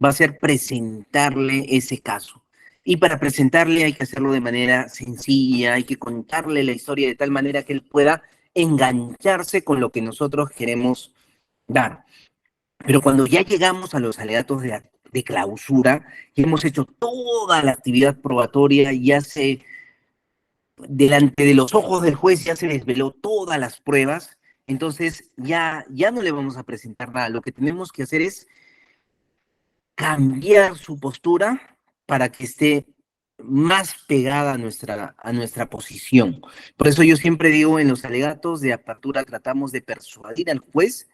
va a ser presentarle ese caso. Y para presentarle hay que hacerlo de manera sencilla, hay que contarle la historia de tal manera que él pueda engancharse con lo que nosotros queremos dar. Pero cuando ya llegamos a los alegatos de clausura, ya hemos hecho toda la actividad probatoria, ya se delante de los ojos del juez ya se desveló todas las pruebas, entonces ya no le vamos a presentar nada. Lo que tenemos que hacer es cambiar su postura para que esté más pegada a nuestra posición. Por eso yo siempre digo, en los alegatos de apertura tratamos de persuadir al juez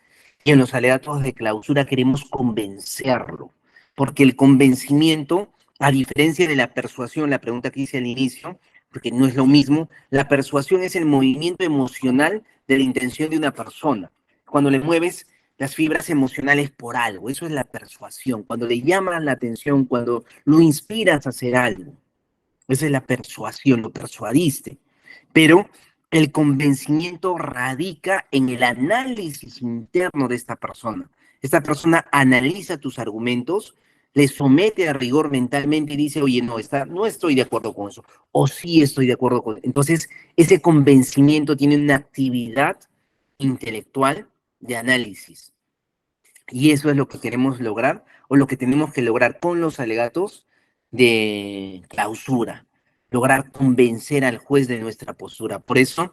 y en los alegatos de clausura queremos convencerlo, porque el convencimiento, a diferencia de la persuasión, la pregunta que hice al inicio, porque no es lo mismo, la persuasión es el movimiento emocional de la intención de una persona. Cuando le mueves las fibras emocionales por algo, eso es la persuasión, cuando le llamas la atención, cuando lo inspiras a hacer algo. Esa es la persuasión, lo persuadiste. Pero el convencimiento radica en el análisis interno de esta persona. Esta persona analiza tus argumentos, le somete a rigor mentalmente y dice, oye, no estoy de acuerdo con eso, o sí estoy de acuerdo con eso. Entonces, ese convencimiento tiene una actividad intelectual de análisis. Y eso es lo que queremos lograr, o lo que tenemos que lograr con los alegatos de clausura, lograr convencer al juez de nuestra postura. Por eso,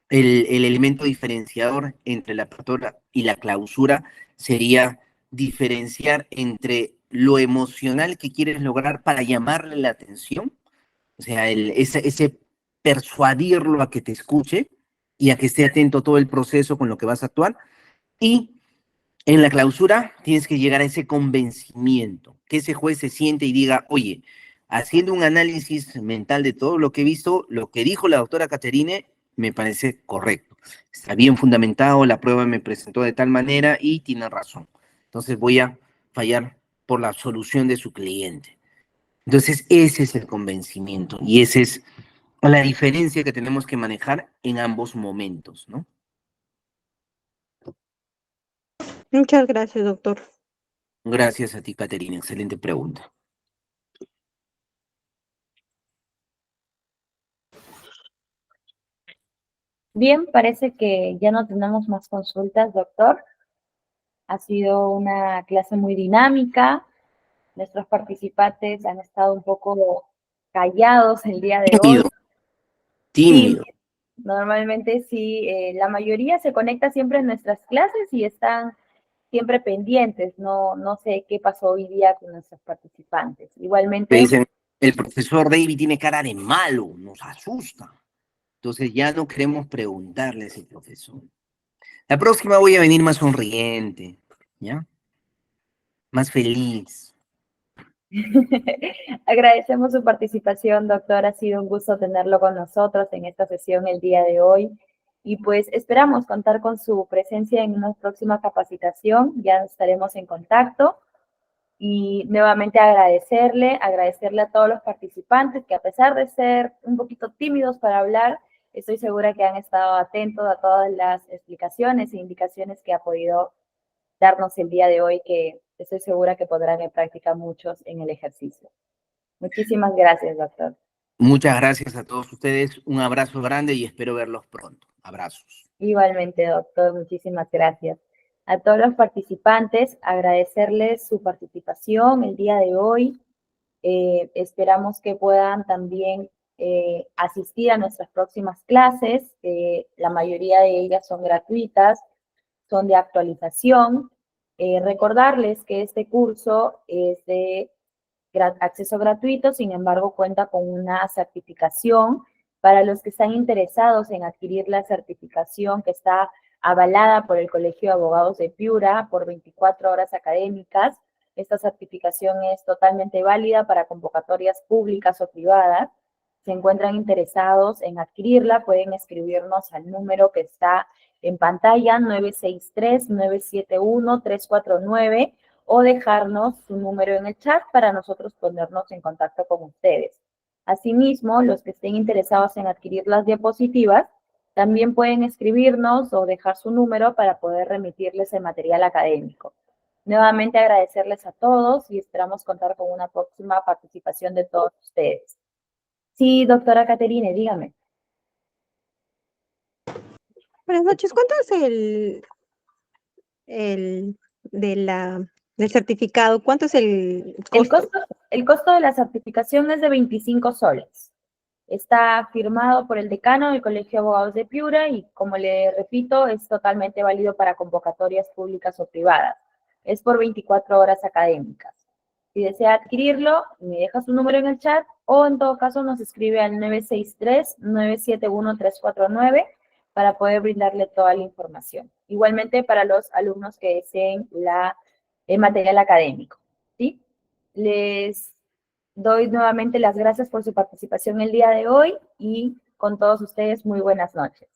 el elemento diferenciador entre la apertura y la clausura sería diferenciar entre lo emocional que quieres lograr para llamarle la atención, o sea, ese persuadirlo a que te escuche y a que esté atento a todo el proceso con lo que vas a actuar, y en la clausura tienes que llegar a ese convencimiento, que ese juez se siente y diga, oye, haciendo un análisis mental de todo lo que he visto, lo que dijo la doctora Caterine me parece correcto. Está bien fundamentado, la prueba me presentó de tal manera y tiene razón. Entonces voy a fallar por la solución de su cliente. Entonces ese es el convencimiento y esa es la diferencia que tenemos que manejar en ambos momentos, ¿no? Muchas gracias, doctor. Gracias a ti, Caterina. Excelente pregunta. Bien, parece que ya no tenemos más consultas, doctor. Ha sido una clase muy dinámica. Nuestros participantes han estado un poco callados el día de hoy. Tímido. Sí, normalmente sí, la mayoría se conecta siempre en nuestras clases y están siempre pendientes. No sé qué pasó hoy día con nuestros participantes. Me Igualmente, dicen, el profesor David tiene cara de malo, nos asusta. Entonces ya no queremos preguntarle a ese profesor. La próxima voy a venir más sonriente, ¿ya? Más feliz. agradecemos su participación, doctor. Ha sido un gusto tenerlo con nosotros en esta sesión el día de hoy. Y pues esperamos contar con su presencia en una próxima capacitación. Ya estaremos en contacto. Y nuevamente agradecerle a todos los participantes que a pesar de ser un poquito tímidos para hablar, estoy segura que han estado atentos a todas las explicaciones e indicaciones que ha podido darnos el día de hoy, que estoy segura que podrán en práctica muchos en el ejercicio. Muchísimas gracias, doctor. Muchas gracias a todos ustedes. Un abrazo grande y espero verlos pronto. Abrazos. Igualmente, doctor, muchísimas gracias. A todos los participantes, agradecerles su participación el día de hoy. Esperamos que puedan también asistir a nuestras próximas clases. La mayoría de ellas son gratuitas, son de actualización. Recordarles que este curso es de acceso gratuito, sin embargo cuenta con una certificación. Para los que están interesados en adquirir la certificación, que está avalada por el Colegio de Abogados de Piura por 24 horas académicas, esta certificación es totalmente válida para convocatorias públicas o privadas. se encuentran interesados en adquirirla, pueden escribirnos al número que está en pantalla, 963-971-349, o dejarnos su número en el chat para nosotros ponernos en contacto con ustedes. Asimismo, los que estén interesados en adquirir las diapositivas, también pueden escribirnos o dejar su número para poder remitirles el material académico. Nuevamente agradecerles a todos y esperamos contar con una próxima participación de todos ustedes. Sí, doctora Caterine, dígame. Buenas noches. ¿Cuánto es del certificado? ¿Cuánto es el costo? El costo de la certificación es de 25 soles. Está firmado por el decano del Colegio de Abogados de Piura y, como le repito, es totalmente válido para convocatorias públicas o privadas. Es por 24 horas académicas. Si desea adquirirlo, me deja su número en el chat o en todo caso nos escribe al 963-971-349 para poder brindarle toda la información. Igualmente para los alumnos que deseen el material académico, ¿sí? Les doy nuevamente las gracias por su participación el día de hoy y con todos ustedes muy buenas noches.